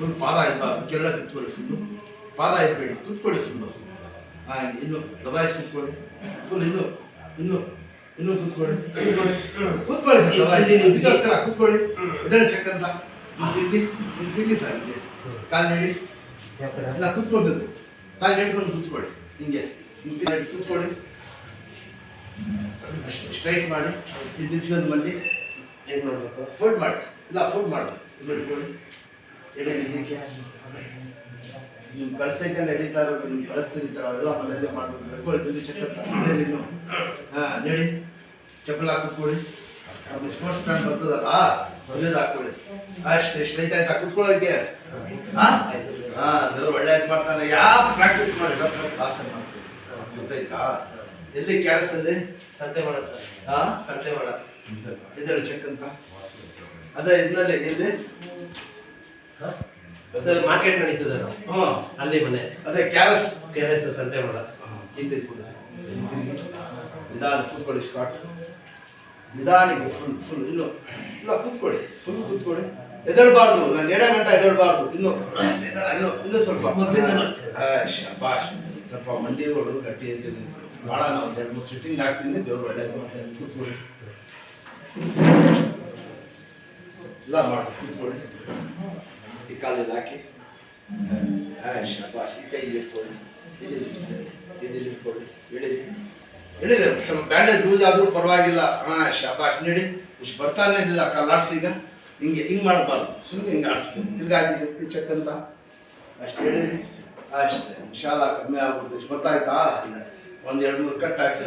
Full ಪಾದ ಇರಬಾರ್ದು, ಕೆರಳ ಕುತ್ಕೊಳ್ಳಿ ಫುಲ್ಲು, ಪಾದ ಇರಬೇಡಿ, ಕುತ್ಕೊಳ್ಳಿ ಫುಲ್ಲು. ಇನ್ನು ದಬಾಯಿಸಿ ಕುತ್ಕೊಳ್ಳಿ ಫುಲ್, ಇನ್ನೂ ಕೂತ್ಕೊಳ್ಳಿ ಸರ್, ದಬಾಯಿಸಿ ಇದಕ್ಕೋಸ್ಕರ ಕೂತ್ಕೊಳ್ಳಿ. ಇದನ್ನು ಚೆಕ್ ಅಂತ ತಿರ್ಗಿ ಸರ್, ಹಿಂಗೆ ಕಾಲು ನೀಡಿ ಇಲ್ಲ ಕೂತ್ಕೊಳ್ಬೇಕು, ಕಾಲು ನೀಡ್ಕೊಂಡು ಕೂತ್ಕೊಳ್ಳಿ, ಹಿಂಗೆ ಕೂತ್ಕೊಳ್ಳಿ, ಅಷ್ಟು ಸ್ಟ್ರೈಟ್ ಮಾಡಿ, ಇದು ನಿಲ್ಸ್ಕೊಂಡು ಬನ್ನಿ. ಏನು ಮಾಡಬೇಕು, ಫೋಲ್ಡ್ ಮಾಡಿ, ಇಲ್ಲ ಫೋಲ್ಡ್ ಮಾಡಿ, ಇದು ಇಟ್ಕೊಳ್ಳಿ, ಎಡೆ ನಿಲ್ಲಕ್ಕೆ ನೀವು ಕಳ್ಸೈಕಲ್ಲಿ ಎಡಿತಾ ಇರೋದು, ನೀವು ಕಳಿಸ್ತಿರ್ತಾರ ಅವೆಲ್ಲ ಮನೆಯಲ್ಲೇ ಮಾಡಬೇಕು. ಬೆಳ್ಕೊಳ್ಳಿ ಚಕ್ಕತ್ತ ಮನೇಲಿ ಇನ್ನು ನೀಡಿ, ಚಪ್ಪಲ್ ಹಾಕಿಟ್ಕೊಳ್ಳಿ, ಅದು ಸ್ಪೋರ್ಟ್ಸ್ ಪ್ಯಾಂಟ್ ಬರ್ತದಲ್ಲ ಒಳ್ಳೇದು ಹಾಕ್ಕೊಳ್ಳಿ. ಅಷ್ಟು ಸ್ಟ್ರೈಟ್ ಆಯ್ತಾ ಕೂತ್ಕೊಳ್ಳೋದಕ್ಕೆ? ದೇವ್ರು ಒಳ್ಳೇದು ಮಾಡ್ತಾನೆ. ಯಾವ ಪ್ರಾಕ್ಟೀಸ್ ಮಾಡಿ ಸ್ವಲ್ಪ ಸ್ವಲ್ಪ ಆಸೆ ಮಾಡ್ಕೊಳ್ಳಿ, ಗೊತ್ತಾಯ್ತಾ? ಎಲ್ಲಿ ಕ್ಯಾರಸಲ್ಲಿ ಸಂತೆ ಮಾಡ ಸರ್. ಸಂತೆ ಮಾಡ ಇದೆರಡು ಚೆಕ್ ಅಂತ ಅದೇ ಇದನ್ನಲ್ಲಿ ಎಲ್ಲಿ ಮಾರ್ಕೆಟ್ ನಡೀತದೆ ಅಲ್ಲಿ ಮನೆ, ಅದೇ ಕ್ಯಾರಸ್ ಸಂತೆ ಮಾಡ. ಹಿಂದೆ ನಿಧಾನ ಕೂತ್ಕೊಳ್ಳಿ, ಸ್ಕಾಟ್ ನಿಧಾನಿಗೆ ಫುಲ್ ಇನ್ನೂ ಇಲ್ಲ ಕೂತ್ಕೊಳ್ಳಿ, ಫುಲ್ ಕೂತ್ಕೊಳ್ಳಿ, ಎದಳಬಾರ್ದು. ನಾನು 7 ಗಂಟೆ ಎದಳಬಾರ್ದು. ಇನ್ನೂ ಸ್ವಲ್ಪ ಶಾಬಾಷ್. ಸ್ವಲ್ಪ ಮಂಡಿಗಳು ಗಟ್ಟಿ ಇದ್ದೀನಿ, ಭಾಳ ನಾವು 2-3 ಸಿಟ್ಟಿಂಗ್ ಹಾಕ್ತೀನಿ. ದೇವ್ರು ಒಳ್ಳೇದು ಮಾಡ್ತಾರೆ. ಕೂತ್ಕೊಳ್ಳಿ, ಇಲ್ಲ ಮಾಡಿ ಕೂತ್ಕೊಳ್ಳಿ, ಈ ಕಾಲಿಗೆ ಹಾಕಿ ಶಾಬಾಷ್. ಈ ಕೈ ಇಟ್ಕೊಳ್ಳಿ, ಇಲ್ಲಿ ಇಟ್ಕೊಳ್ಳಿ, ಹೇಳಿರಿ ಸ್ವಲ್ಪ ಬ್ಯಾಂಡೇಜ್ ಲೂಸ್ ಆದರೂ ಪರವಾಗಿಲ್ಲ. ಶಾಬಾಷ್ ನೀಡಿ. ಇಷ್ಟು ಬರ್ತಾನೆ ಇಲ್ಲ ಕಾಲಾಡ್ಸಿ. ಈಗ ಹಿಂಗೆ ಮಾಡಬಾರ್ದು, ಸುಮ್ಮನೆ ಹಿಂಗೆ ಆಡಿಸ್ಬೇಕು. ತಿರ್ಗಿ ಚೆಕ್ ಅಂತ ಅಷ್ಟು ಹೇಳಿರಿ, ಅಷ್ಟೇ ಶಾಲ ಕಮ್ಮಿ ಆಗ್ಬಿಡ್ತು. ಇಷ್ಟು ಬರ್ತಾಯ್ತಾ? 1-2-3 ಕಟ್ ಹಾಕ್ಸಿ.